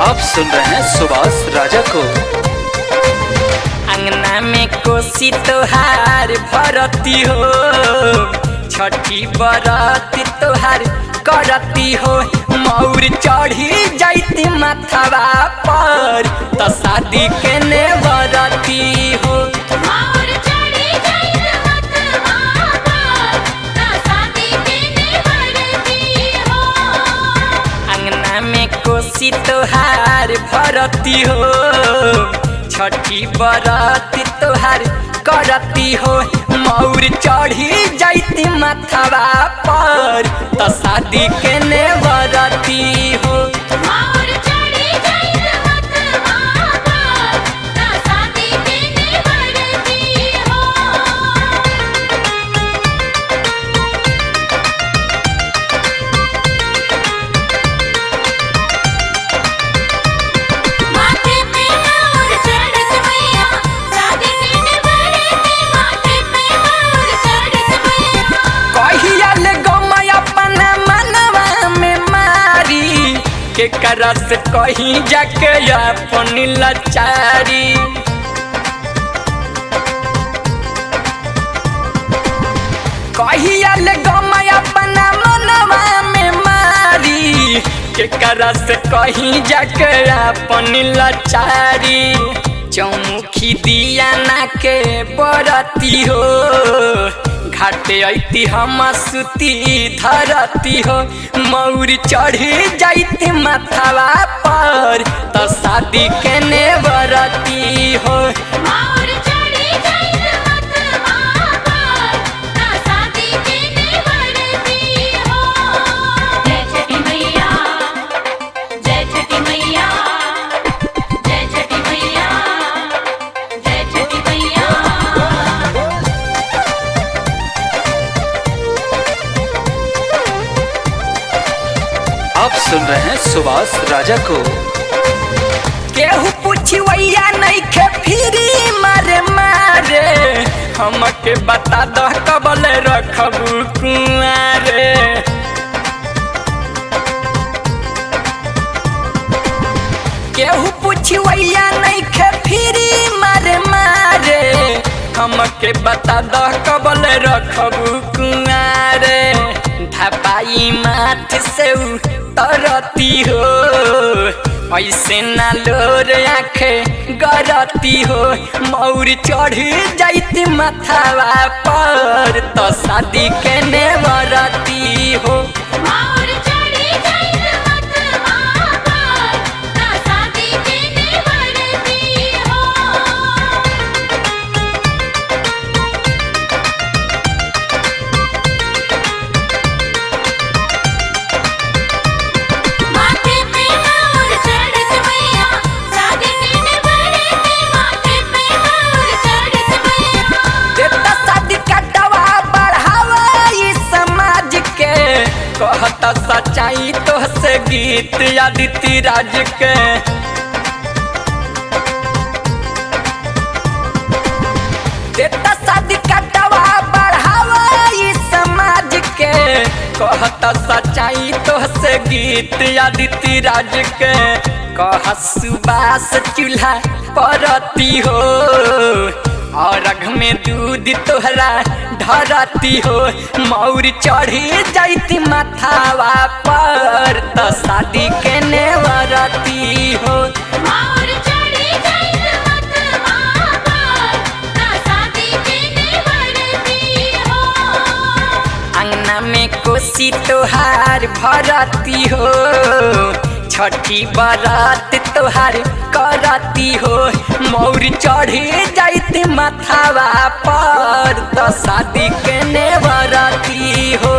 आप सुन रहे हैं सुभाष राजा को। अंगना में कोसी तोहार भरती हो, छठी बरती तोहार करती हो। मौर चढ़ी जाती माथावा पर तो शादी के ने बरती हो। अंगना में कोसी तोहार भरती हो, छठी बरती तोहार करती हो। मौर चढ़ी जाती माथावा पर तो शादी के ने बरती हो। के करस कहीं जाके अपन लाचारी, कहिया ले गमय अपना मनवा में मारी। के करस कहीं जाके अपन लाचारी, चौमुखी दिया ना के बरती हो। घाटे ऐती हम सुती धरती हो। मौर चढ़ी जाती माथावा पर तो शादी के ने बरती हो। आप सुन रहे हैं सुभाष राजा को। केहू पूछी वैया नहीं खे फिरी मारे मारे, हमके बता दो कबल रखबू कुआरे। केहू पूछी वैया नहीं खे फिरी मारे मारे, हमके बता दो कबल रखबू कुआरे। धपाई माथ से तरती हो, ऐसे ना लोर आँखे गरती हो। मौर चढ़ी जाती माथावा पर तो शादी के ने बरती हो। कहता सच्चाई तो से गीत आदित्य राज के, देता शादी कटवा बढ़ावा इस समाज के। कहता सच्चाई तो से गीत आदित्य राज के। कह सुबास चूल्हा परती हो, और अघ में दूध तोहरा ढरती हो। मौर चढ़ी जाती माथावा पर तो शादी के ने बरती हो। अंगना में कोसी तोहार भरती हो, छठी बरत तोहार करती हो। मौर चढ़ी जाती माथावा पर तो शादी के ने बरती हो।